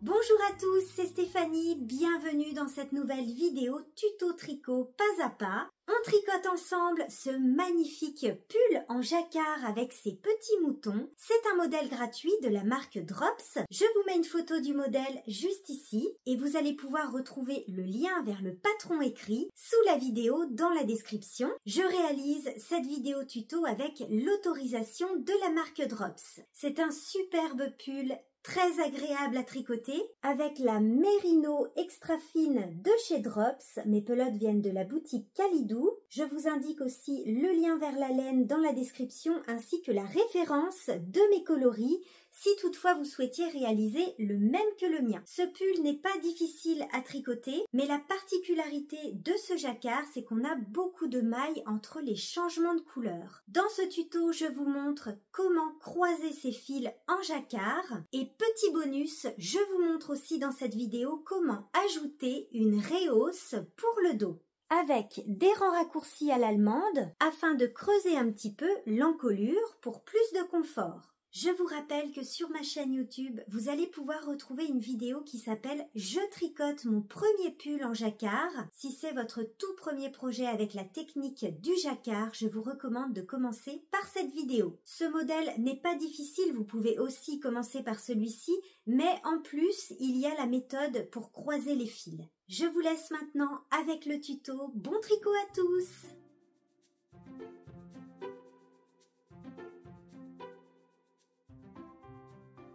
Bonjour à tous, c'est Stéphanie, bienvenue dans cette nouvelle vidéo tuto tricot pas à pas. On tricote ensemble ce magnifique pull en jacquard avec ses petits moutons. C'est un modèle gratuit de la marque Drops. Je vous mets une photo du modèle juste ici et vous allez pouvoir retrouver le lien vers le patron écrit sous la vidéo dans la description. Je réalise cette vidéo tuto avec l'autorisation de la marque Drops. C'est un superbe pull très agréable à tricoter avec la Mérino extra fine de chez Drops. Mes pelotes viennent de la boutique Kalidou. Je vous indique aussi le lien vers la laine dans la description ainsi que la référence de mes coloris si toutefois vous souhaitiez réaliser le même que le mien. Ce pull n'est pas difficile à tricoter, mais la particularité de ce jacquard, c'est qu'on a beaucoup de mailles entre les changements de couleur. Dans ce tuto, je vous montre comment croiser ces fils en jacquard. Et petit bonus, je vous montre aussi dans cette vidéo comment ajouter une rehausse pour le dos avec des rangs raccourcis à l'allemande afin de creuser un petit peu l'encolure pour plus de confort. Je vous rappelle que sur ma chaîne YouTube, vous allez pouvoir retrouver une vidéo qui s'appelle « Je tricote mon premier pull en jacquard ». Si c'est votre tout premier projet avec la technique du jacquard, je vous recommande de commencer par cette vidéo. Ce modèle n'est pas difficile, vous pouvez aussi commencer par celui-ci, mais en plus, il y a la méthode pour croiser les fils. Je vous laisse maintenant avec le tuto. Bon tricot à tous!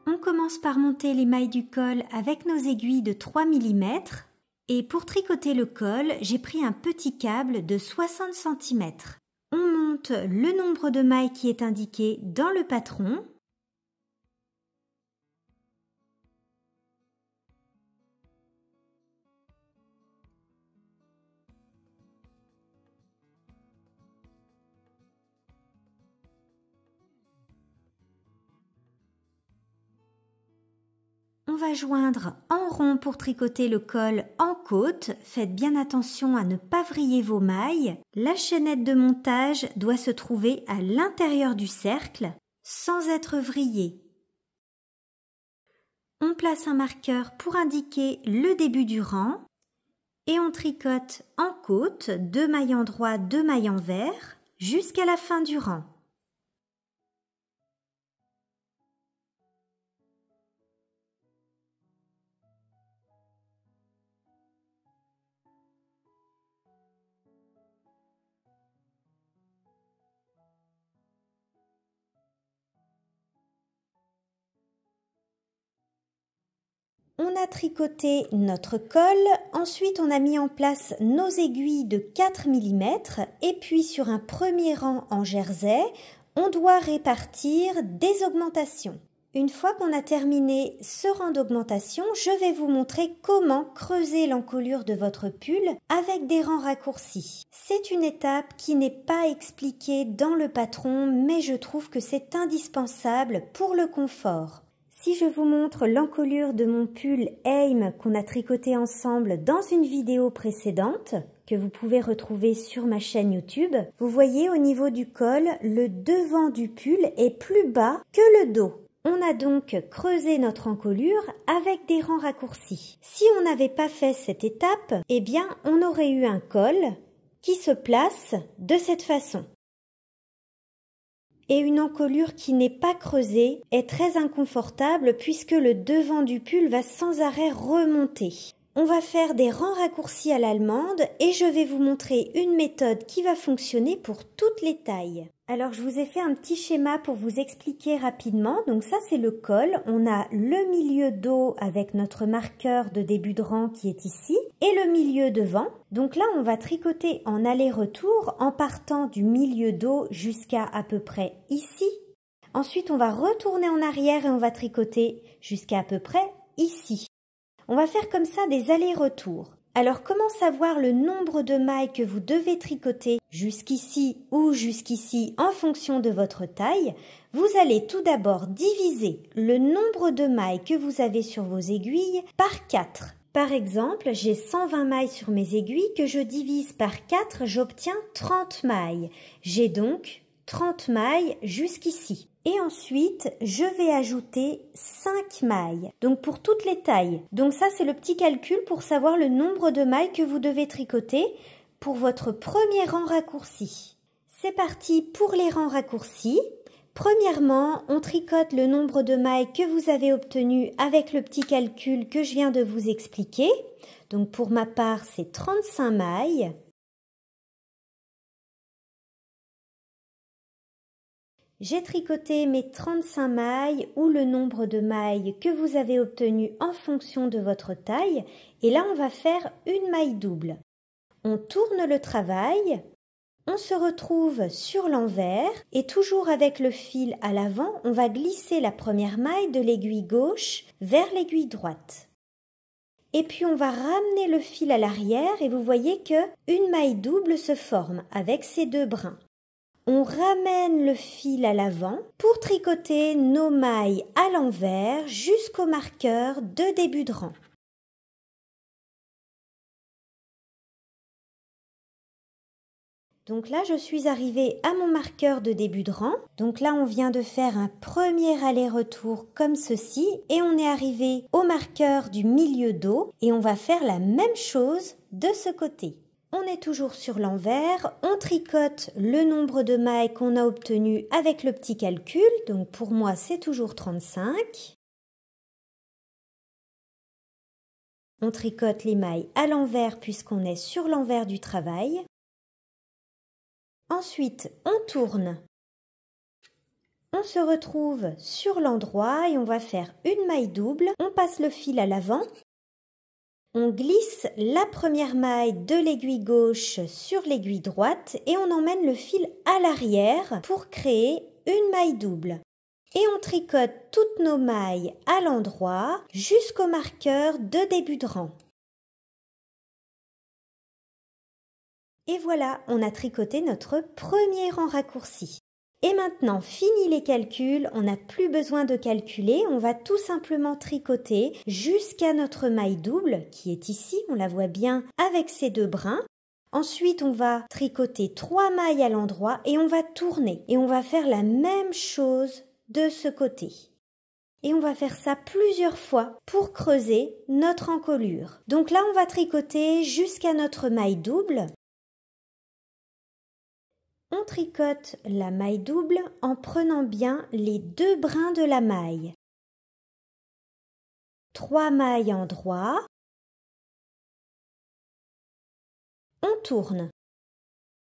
On commence par monter les mailles du col avec nos aiguilles de 3 mm et pour tricoter le col, j'ai pris un petit câble de 60 cm. On monte le nombre de mailles qui est indiqué dans le patron. On va joindre en rond pour tricoter le col en côte. Faites bien attention à ne pas vriller vos mailles. La chaînette de montage doit se trouver à l'intérieur du cercle sans être vrillée. On place un marqueur pour indiquer le début du rang et on tricote en côte 2 mailles en droit, 2 mailles en vert jusqu'à la fin du rang. On a tricoté notre col, ensuite on a mis en place nos aiguilles de 4 mm et puis sur un premier rang en jersey, on doit répartir des augmentations. Une fois qu'on a terminé ce rang d'augmentation, je vais vous montrer comment creuser l'encolure de votre pull avec des rangs raccourcis. C'est une étape qui n'est pas expliquée dans le patron, mais je trouve que c'est indispensable pour le confort. Si je vous montre l'encolure de mon pull Aim qu'on a tricoté ensemble dans une vidéo précédente, que vous pouvez retrouver sur ma chaîne YouTube, vous voyez au niveau du col, le devant du pull est plus bas que le dos. On a donc creusé notre encolure avec des rangs raccourcis. Si on n'avait pas fait cette étape, eh bien on aurait eu un col qui se place de cette façon. Et une encolure qui n'est pas creusée est très inconfortable puisque le devant du pull va sans arrêt remonter. On va faire des rangs raccourcis à l'allemande et je vais vous montrer une méthode qui va fonctionner pour toutes les tailles. Alors je vous ai fait un petit schéma pour vous expliquer rapidement. Donc ça c'est le col, on a le milieu dos avec notre marqueur de début de rang qui est ici et le milieu devant. Donc là on va tricoter en aller-retour en partant du milieu dos jusqu'à à peu près ici. Ensuite on va retourner en arrière et on va tricoter jusqu'à peu près ici. On va faire comme ça des allers-retours. Alors comment savoir le nombre de mailles que vous devez tricoter jusqu'ici ou jusqu'ici en fonction de votre taille? Vous allez tout d'abord diviser le nombre de mailles que vous avez sur vos aiguilles par 4. Par exemple, j'ai 120 mailles sur mes aiguilles que je divise par 4, j'obtiens 30 mailles. J'ai donc 30 mailles jusqu'ici. Et ensuite, je vais ajouter 5 mailles, donc pour toutes les tailles. Donc ça, c'est le petit calcul pour savoir le nombre de mailles que vous devez tricoter pour votre premier rang raccourci. C'est parti pour les rangs raccourcis. Premièrement, on tricote le nombre de mailles que vous avez obtenu avec le petit calcul que je viens de vous expliquer. Donc pour ma part, c'est 35 mailles. J'ai tricoté mes 35 mailles ou le nombre de mailles que vous avez obtenu en fonction de votre taille. Et là, on va faire une maille double. On tourne le travail, on se retrouve sur l'envers et toujours avec le fil à l'avant, on va glisser la première maille de l'aiguille gauche vers l'aiguille droite. Et puis on va ramener le fil à l'arrière et vous voyez que une maille double se forme avec ces deux brins. On ramène le fil à l'avant pour tricoter nos mailles à l'envers jusqu'au marqueur de début de rang. Donc là, je suis arrivée à mon marqueur de début de rang. Donc là, on vient de faire un premier aller-retour comme ceci et on est arrivé au marqueur du milieu dos et on va faire la même chose de ce côté. On est toujours sur l'envers, on tricote le nombre de mailles qu'on a obtenu avec le petit calcul, donc pour moi c'est toujours 35. On tricote les mailles à l'envers puisqu'on est sur l'envers du travail. Ensuite, on tourne. On se retrouve sur l'endroit et on va faire une maille double. On passe le fil à l'avant. On glisse la première maille de l'aiguille gauche sur l'aiguille droite et on emmène le fil à l'arrière pour créer une maille double. Et on tricote toutes nos mailles à l'endroit jusqu'au marqueur de début de rang. Et voilà, on a tricoté notre premier rang raccourci. Et maintenant, fini les calculs, on n'a plus besoin de calculer, on va tout simplement tricoter jusqu'à notre maille double qui est ici, on la voit bien avec ces deux brins. Ensuite, on va tricoter 3 mailles à l'endroit et on va tourner. Et on va faire la même chose de ce côté. Et on va faire ça plusieurs fois pour creuser notre encolure. Donc là, on va tricoter jusqu'à notre maille double. On tricote la maille double en prenant bien les deux brins de la maille. 3 mailles en droit. On tourne.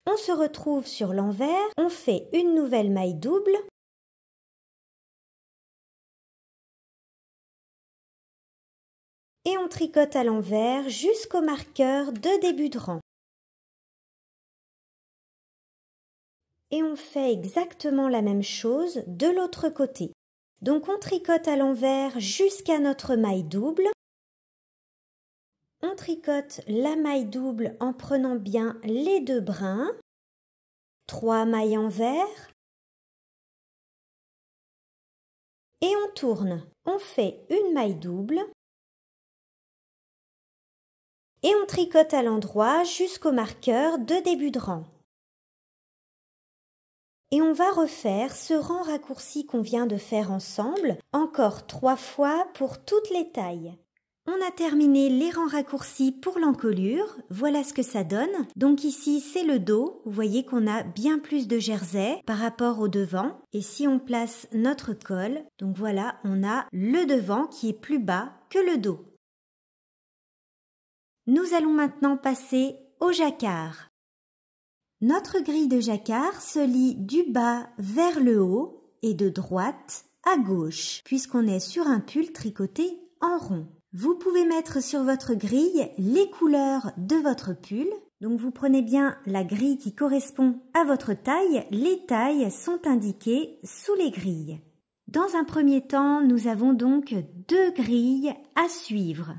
On se retrouve sur l'envers, on fait une nouvelle maille double. Et on tricote à l'envers jusqu'au marqueur de début de rang. Et on fait exactement la même chose de l'autre côté. Donc on tricote à l'envers jusqu'à notre maille double. On tricote la maille double en prenant bien les deux brins. 3 mailles envers. Et on tourne. On fait une maille double. Et on tricote à l'endroit jusqu'au marqueur de début de rang. Et on va refaire ce rang raccourci qu'on vient de faire ensemble, encore 3 fois pour toutes les tailles. On a terminé les rangs raccourcis pour l'encolure, voilà ce que ça donne. Donc ici c'est le dos, vous voyez qu'on a bien plus de jersey par rapport au devant. Et si on place notre col, donc voilà, on a le devant qui est plus bas que le dos. Nous allons maintenant passer au jacquard. Notre grille de jacquard se lie du bas vers le haut et de droite à gauche, puisqu'on est sur un pull tricoté en rond. Vous pouvez mettre sur votre grille les couleurs de votre pull. Donc vous prenez bien la grille qui correspond à votre taille. Les tailles sont indiquées sous les grilles. Dans un premier temps, nous avons donc 2 grilles à suivre.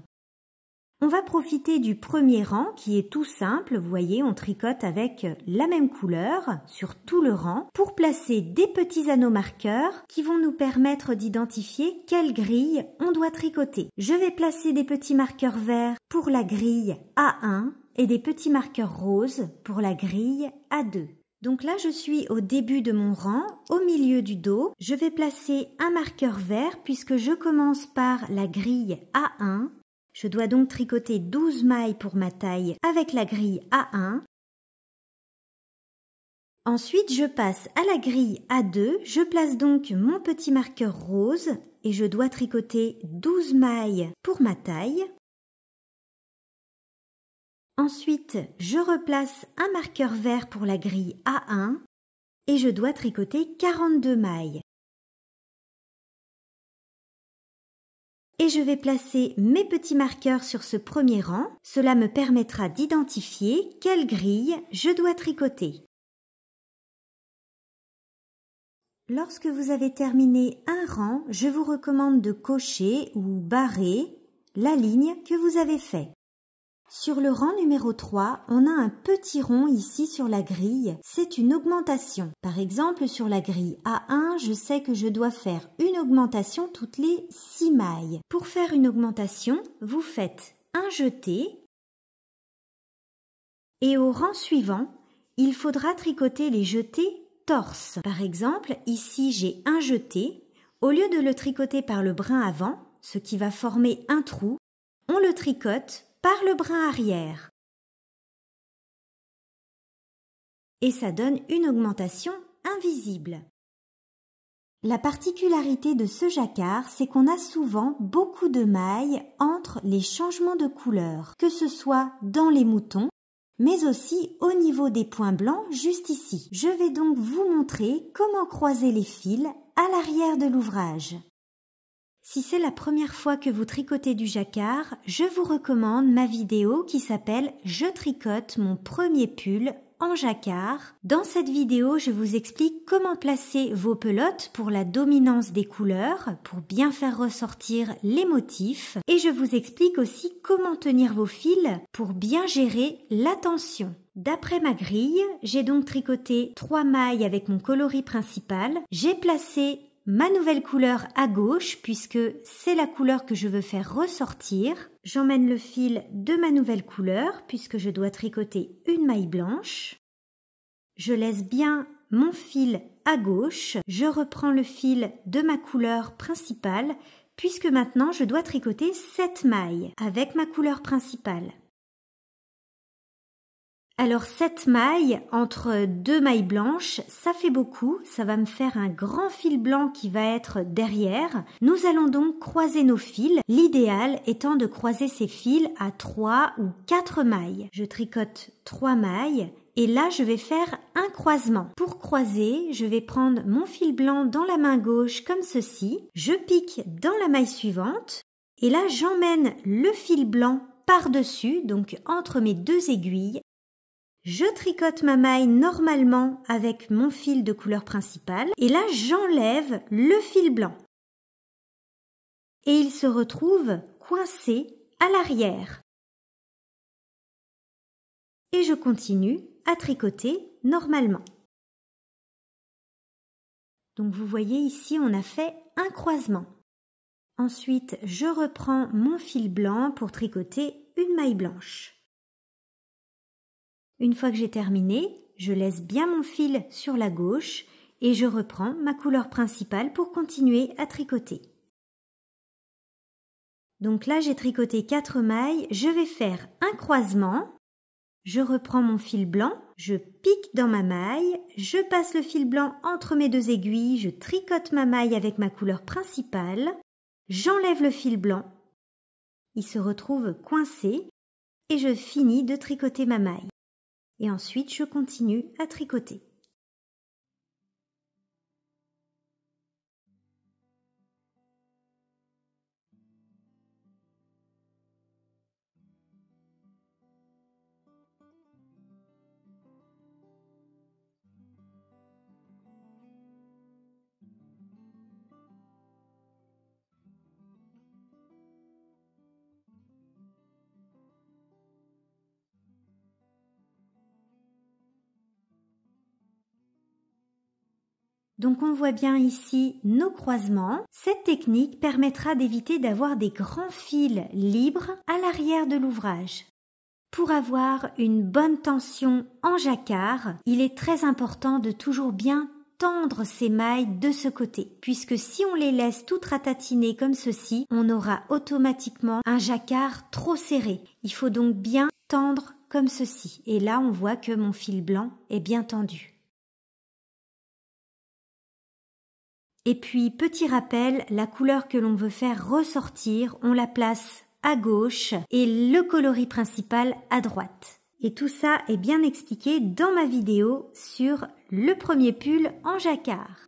On va profiter du premier rang qui est tout simple, vous voyez, on tricote avec la même couleur sur tout le rang pour placer des petits anneaux marqueurs qui vont nous permettre d'identifier quelle grille on doit tricoter. Je vais placer des petits marqueurs verts pour la grille A1 et des petits marqueurs roses pour la grille A2. Donc là, je suis au début de mon rang, au milieu du dos. Je vais placer un marqueur vert puisque je commence par la grille A1. Je dois donc tricoter 12 mailles pour ma taille avec la grille A1. Ensuite, je passe à la grille A2. Je place donc mon petit marqueur rose et je dois tricoter 12 mailles pour ma taille. Ensuite, je replace un marqueur vert pour la grille A1 et je dois tricoter 42 mailles. Et je vais placer mes petits marqueurs sur ce premier rang. Cela me permettra d'identifier quelle grille je dois tricoter. Lorsque vous avez terminé un rang, je vous recommande de cocher ou barrer la ligne que vous avez faite. Sur le rang numéro 3, on a un petit rond ici sur la grille, c'est une augmentation. Par exemple, sur la grille A1, je sais que je dois faire une augmentation toutes les 6 mailles. Pour faire une augmentation, vous faites un jeté et au rang suivant, il faudra tricoter les jetés torse. Par exemple, ici j'ai un jeté. Au lieu de le tricoter par le brin avant, ce qui va former un trou, on le tricote par le brin arrière. Et ça donne une augmentation invisible. La particularité de ce jacquard, c'est qu'on a souvent beaucoup de mailles entre les changements de couleur, que ce soit dans les moutons, mais aussi au niveau des points blancs juste ici. Je vais donc vous montrer comment croiser les fils à l'arrière de l'ouvrage. Si c'est la première fois que vous tricotez du jacquard, je vous recommande ma vidéo qui s'appelle « Je tricote mon premier pull en jacquard ». Dans cette vidéo, je vous explique comment placer vos pelotes pour la dominance des couleurs, pour bien faire ressortir les motifs. Et je vous explique aussi comment tenir vos fils pour bien gérer la tension. D'après ma grille, j'ai donc tricoté 3 mailles avec mon coloris principal. J'ai placé ma nouvelle couleur à gauche puisque c'est la couleur que je veux faire ressortir. J'emmène le fil de ma nouvelle couleur puisque je dois tricoter une maille blanche. Je laisse bien mon fil à gauche. Je reprends le fil de ma couleur principale puisque maintenant je dois tricoter 7 mailles avec ma couleur principale. Alors 7 mailles entre 2 mailles blanches, ça fait beaucoup, ça va me faire un grand fil blanc qui va être derrière. Nous allons donc croiser nos fils, l'idéal étant de croiser ces fils à 3 ou 4 mailles. Je tricote 3 mailles et là je vais faire un croisement. Pour croiser, je vais prendre mon fil blanc dans la main gauche comme ceci, je pique dans la maille suivante et là j'emmène le fil blanc par-dessus, donc entre mes 2 aiguilles. Je tricote ma maille normalement avec mon fil de couleur principale et là j'enlève le fil blanc. Et il se retrouve coincé à l'arrière. Et je continue à tricoter normalement. Donc vous voyez ici on a fait un croisement. Ensuite je reprends mon fil blanc pour tricoter une maille blanche. Une fois que j'ai terminé, je laisse bien mon fil sur la gauche et je reprends ma couleur principale pour continuer à tricoter. Donc là, j'ai tricoté 4 mailles, je vais faire un croisement. Je reprends mon fil blanc, je pique dans ma maille, je passe le fil blanc entre mes 2 aiguilles, je tricote ma maille avec ma couleur principale, j'enlève le fil blanc, il se retrouve coincé et je finis de tricoter ma maille. Et ensuite, je continue à tricoter. Donc on voit bien ici nos croisements. Cette technique permettra d'éviter d'avoir des grands fils libres à l'arrière de l'ouvrage. Pour avoir une bonne tension en jacquard, il est très important de toujours bien tendre ces mailles de ce côté, puisque si on les laisse toutes ratatiner comme ceci, on aura automatiquement un jacquard trop serré. Il faut donc bien tendre comme ceci. Et là, on voit que mon fil blanc est bien tendu. Et puis, petit rappel, la couleur que l'on veut faire ressortir, on la place à gauche et le coloris principal à droite. Et tout ça est bien expliqué dans ma vidéo sur le premier pull en jacquard.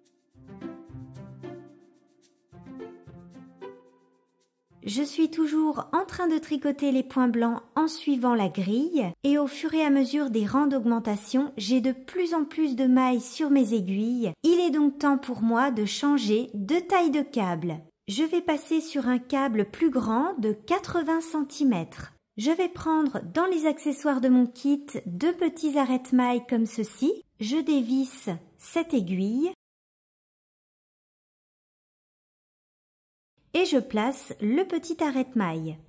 Je suis toujours en train de tricoter les points blancs en suivant la grille et au fur et à mesure des rangs d'augmentation, j'ai de plus en plus de mailles sur mes aiguilles. Il est donc temps pour moi de changer de taille de câble. Je vais passer sur un câble plus grand de 80 cm. Je vais prendre dans les accessoires de mon kit 2 petits arrête-mailles comme ceci. Je dévisse cette aiguille et je place le petit arrête-maille.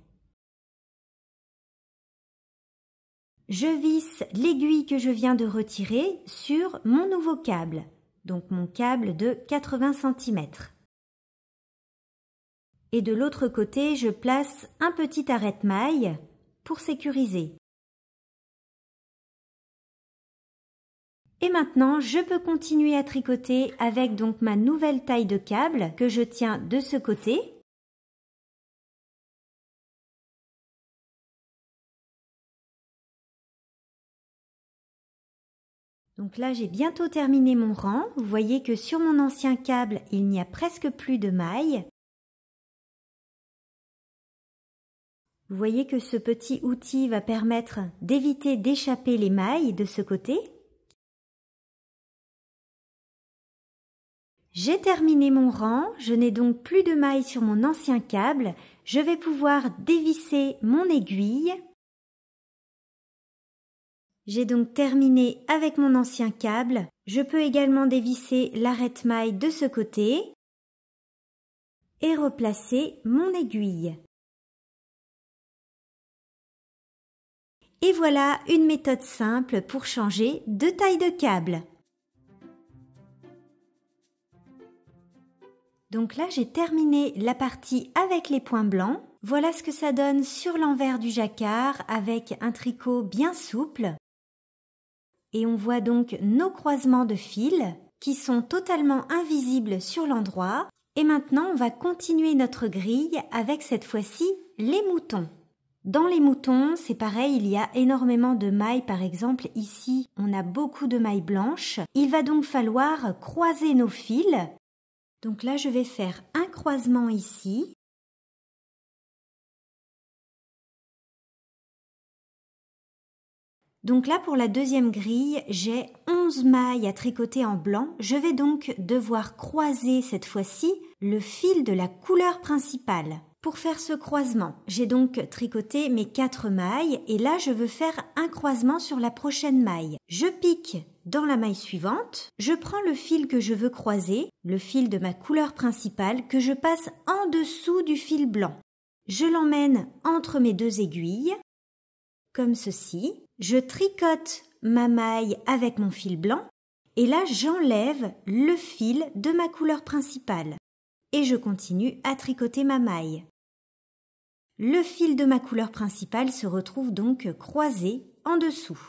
Je visse l'aiguille que je viens de retirer sur mon nouveau câble, donc mon câble de 80 cm. Et de l'autre côté, je place un petit arrête-maille pour sécuriser. Et maintenant, je peux continuer à tricoter avec donc ma nouvelle taille de câble que je tiens de ce côté. Donc là, j'ai bientôt terminé mon rang. Vous voyez que sur mon ancien câble, il n'y a presque plus de mailles. Vous voyez que ce petit outil va permettre d'éviter d'échapper les mailles de ce côté. J'ai terminé mon rang, je n'ai donc plus de mailles sur mon ancien câble. Je vais pouvoir dévisser mon aiguille. J'ai donc terminé avec mon ancien câble. Je peux également dévisser l'arrête-maille de ce côté et replacer mon aiguille. Et voilà une méthode simple pour changer de taille de câble. Donc là, j'ai terminé la partie avec les points blancs. Voilà ce que ça donne sur l'envers du jacquard avec un tricot bien souple. Et on voit donc nos croisements de fils qui sont totalement invisibles sur l'endroit. Et maintenant, on va continuer notre grille avec cette fois-ci les moutons. Dans les moutons, c'est pareil, il y a énormément de mailles. Par exemple, ici, on a beaucoup de mailles blanches. Il va donc falloir croiser nos fils. Donc là, je vais faire un croisement ici. Donc là, pour la deuxième grille, j'ai 11 mailles à tricoter en blanc. Je vais donc devoir croiser cette fois-ci le fil de la couleur principale. Pour faire ce croisement, j'ai donc tricoté mes 4 mailles et là, je veux faire un croisement sur la prochaine maille. Je pique dans la maille suivante, je prends le fil que je veux croiser, le fil de ma couleur principale, que je passe en dessous du fil blanc. Je l'emmène entre mes 2 aiguilles, comme ceci. Je tricote ma maille avec mon fil blanc et là, j'enlève le fil de ma couleur principale. Et je continue à tricoter ma maille. Le fil de ma couleur principale se retrouve donc croisé en dessous.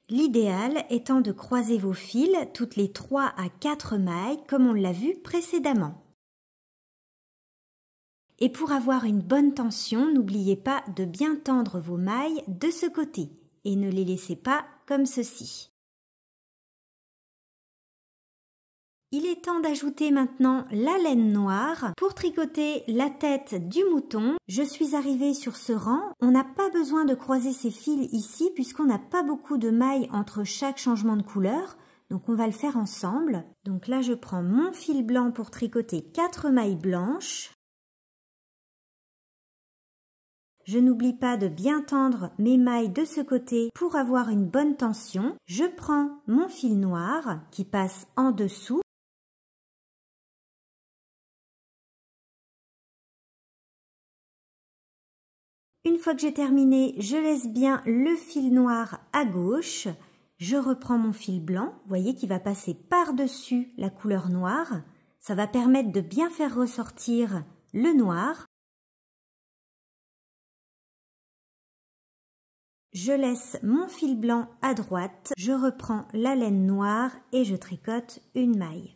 L'idéal étant de croiser vos fils toutes les 3 à 4 mailles comme on l'a vu précédemment. Et pour avoir une bonne tension, n'oubliez pas de bien tendre vos mailles de ce côté. Et ne les laissez pas comme ceci. Il est temps d'ajouter maintenant la laine noire. Pour tricoter la tête du mouton, je suis arrivée sur ce rang. On n'a pas besoin de croiser ces fils ici puisqu'on n'a pas beaucoup de mailles entre chaque changement de couleur. Donc on va le faire ensemble. Donc là je prends mon fil blanc pour tricoter 4 mailles blanches. Je n'oublie pas de bien tendre mes mailles de ce côté pour avoir une bonne tension. Je prends mon fil noir qui passe en dessous Une fois que j'ai terminé, je laisse bien le fil noir à gauche. Je reprends mon fil blanc, vous voyez qu'il va passer par-dessus la couleur noire. Ça va permettre de bien faire ressortir le noir. Je laisse mon fil blanc à droite, je reprends la laine noire et je tricote une maille.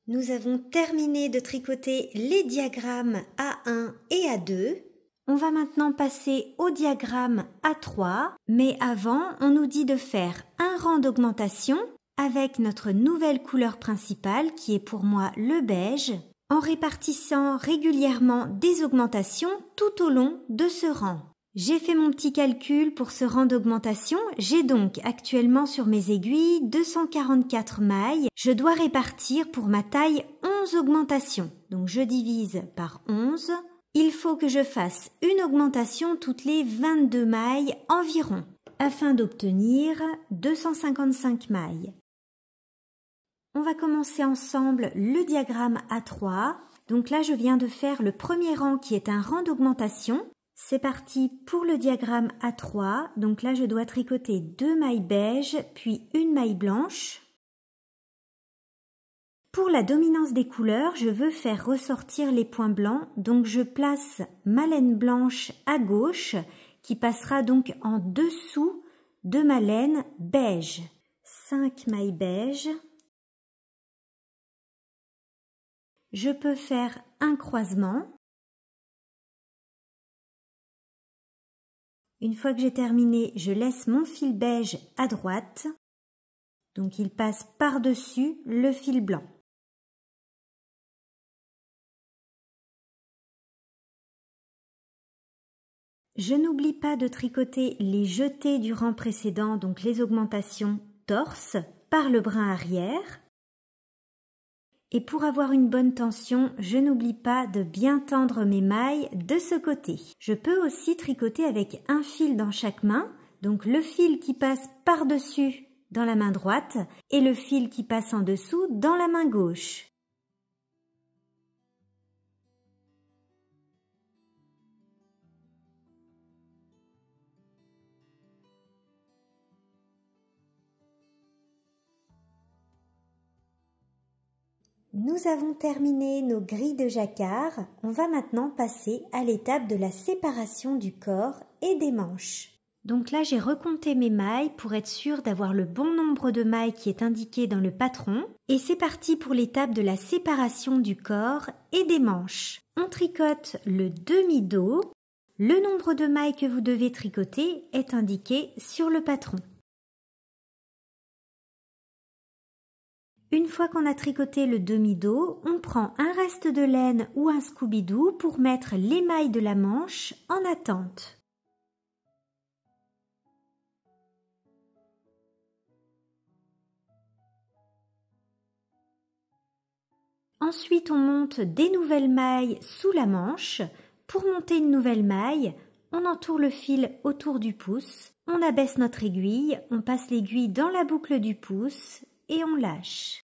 Nous avons terminé de tricoter les diagrammes A1 et A2. On va maintenant passer au diagramme A3, mais avant, on nous dit de faire un rang d'augmentation avec notre nouvelle couleur principale qui est pour moi le beige, en répartissant régulièrement des augmentations tout au long de ce rang. J'ai fait mon petit calcul pour ce rang d'augmentation. J'ai donc actuellement sur mes aiguilles 244 mailles. Je dois répartir pour ma taille 11 augmentations. Donc je divise par 11. Il faut que je fasse une augmentation toutes les 22 mailles environ afin d'obtenir 255 mailles. On va commencer ensemble le diagramme A3. Donc là, je viens de faire le premier rang qui est un rang d'augmentation. C'est parti pour le diagramme A3. Donc là, je dois tricoter 2 mailles beige, puis une maille blanche. Pour la dominance des couleurs, je veux faire ressortir les points blancs. Donc je place ma laine blanche à gauche, qui passera donc en dessous de ma laine beige. 5 mailles beige. Je peux faire un croisement. Une fois que j'ai terminé, je laisse mon fil beige à droite. Donc il passe par-dessus le fil blanc. Je n'oublie pas de tricoter les jetés du rang précédent, donc les augmentations torse, par le brin arrière. Et pour avoir une bonne tension, je n'oublie pas de bien tendre mes mailles de ce côté. Je peux aussi tricoter avec un fil dans chaque main, donc le fil qui passe par-dessus dans la main droite et le fil qui passe en dessous dans la main gauche. Nous avons terminé nos grilles de jacquard. On va maintenant passer à l'étape de la séparation du corps et des manches. Donc là, j'ai recompté mes mailles pour être sûre d'avoir le bon nombre de mailles qui est indiqué dans le patron. Et c'est parti pour l'étape de la séparation du corps et des manches. On tricote le demi-dos. Le nombre de mailles que vous devez tricoter est indiqué sur le patron. Une fois qu'on a tricoté le demi-dos, on prend un reste de laine ou un Scooby-Doo pour mettre les mailles de la manche en attente. Ensuite, on monte des nouvelles mailles sous la manche. Pour monter une nouvelle maille, on entoure le fil autour du pouce, on abaisse notre aiguille, on passe l'aiguille dans la boucle du pouce et on lâche.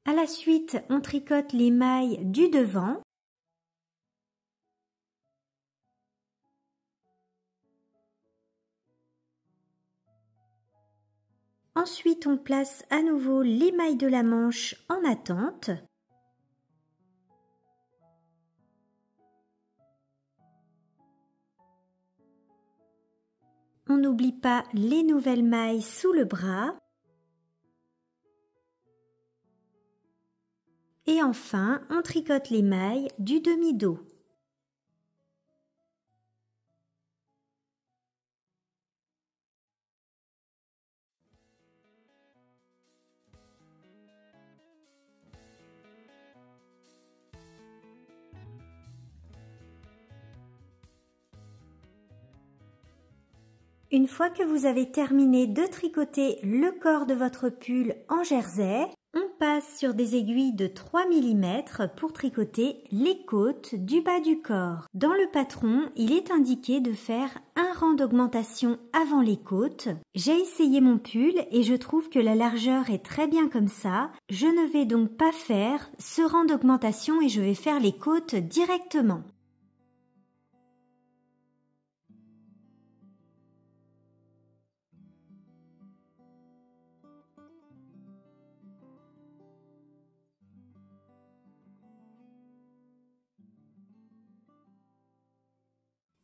À la suite, on tricote les mailles du devant. Ensuite, on place à nouveau les mailles de la manche en attente. On n'oublie pas les nouvelles mailles sous le bras. Et enfin, on tricote les mailles du demi-dos. Une fois que vous avez terminé de tricoter le corps de votre pull en jersey, on passe sur des aiguilles de 3 mm pour tricoter les côtes du bas du corps. Dans le patron, il est indiqué de faire un rang d'augmentation avant les côtes. J'ai essayé mon pull et je trouve que la largeur est très bien comme ça. Je ne vais donc pas faire ce rang d'augmentation et je vais faire les côtes directement.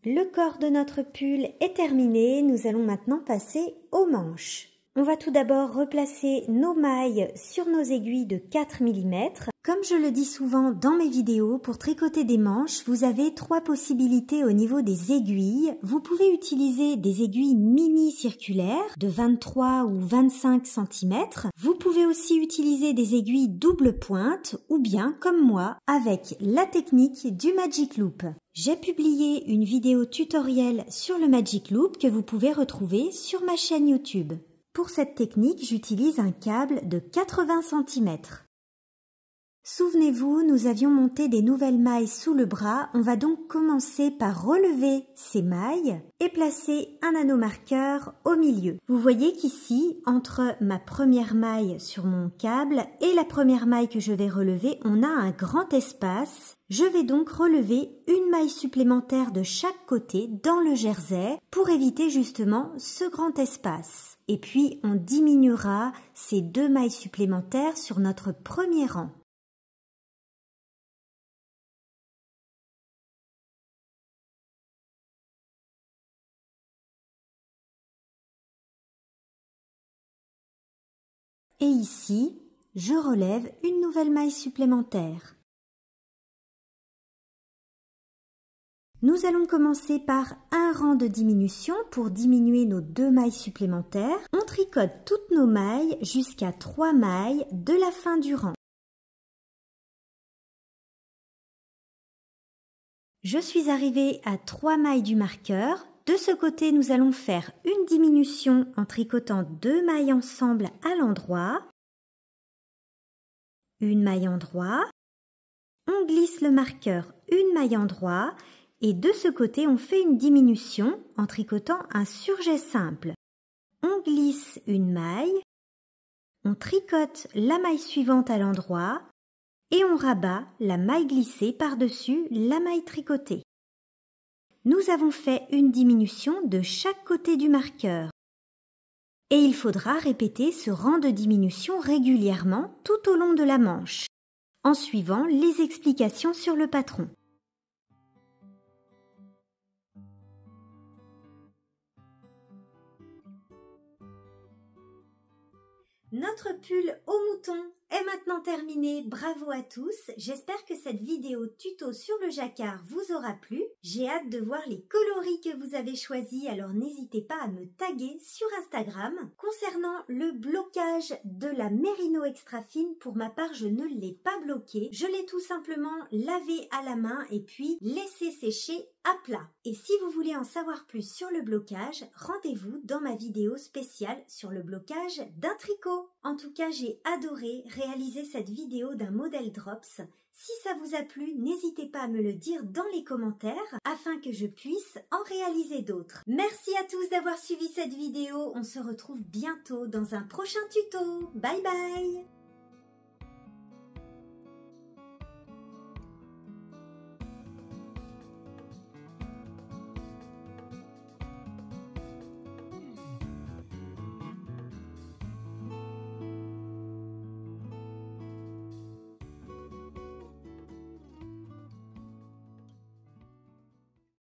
Le corps de notre pull est terminé, nous allons maintenant passer aux manches. On va tout d'abord replacer nos mailles sur nos aiguilles de 4 mm. Comme je le dis souvent dans mes vidéos, pour tricoter des manches, vous avez 3 possibilités au niveau des aiguilles. Vous pouvez utiliser des aiguilles mini circulaires de 23 ou 25 cm. Vous pouvez aussi utiliser des aiguilles double pointe ou bien, comme moi, avec la technique du Magic Loop. J'ai publié une vidéo tutoriel sur le Magic Loop que vous pouvez retrouver sur ma chaîne YouTube. Pour cette technique, j'utilise un câble de 80 cm. Souvenez-vous, nous avions monté des nouvelles mailles sous le bras. On va donc commencer par relever ces mailles et placer un anneau marqueur au milieu. Vous voyez qu'ici, entre ma première maille sur mon câble et la première maille que je vais relever, on a un grand espace. Je vais donc relever une maille supplémentaire de chaque côté dans le jersey pour éviter justement ce grand espace. Et puis, on diminuera ces 2 mailles supplémentaires sur notre premier rang. Et ici, je relève une nouvelle maille supplémentaire. Nous allons commencer par un rang de diminution pour diminuer nos 2 mailles supplémentaires. On tricote toutes nos mailles jusqu'à 3 mailles de la fin du rang. Je suis arrivée à 3 mailles du marqueur. De ce côté, nous allons faire une diminution en tricotant 2 mailles ensemble à l'endroit. Une maille endroit. On glisse le marqueur une maille endroit. Et de ce côté, on fait une diminution en tricotant un surjet simple. On glisse une maille. On tricote la maille suivante à l'endroit. Et on rabat la maille glissée par-dessus la maille tricotée. Nous avons fait une diminution de chaque côté du marqueur. Et il faudra répéter ce rang de diminution régulièrement tout au long de la manche, en suivant les explications sur le patron. Notre pull au mouton est maintenant terminé. Bravo à tous. J'espère que cette vidéo tuto sur le jacquard vous aura plu. J'ai hâte de voir les coloris que vous avez choisis, alors n'hésitez pas à me taguer sur Instagram. Concernant le blocage de la mérino extra fine, pour ma part, je ne l'ai pas bloqué. Je l'ai tout simplement lavé à la main et puis laissé sécher à plat. Et si vous voulez en savoir plus sur le blocage, rendez-vous dans ma vidéo spéciale sur le blocage d'un tricot. En tout cas, j'ai adoré réaliser cette vidéo d'un modèle Drops. Si ça vous a plu, n'hésitez pas à me le dire dans les commentaires afin que je puisse en réaliser d'autres. Merci à tous d'avoir suivi cette vidéo. On se retrouve bientôt dans un prochain tuto. Bye bye!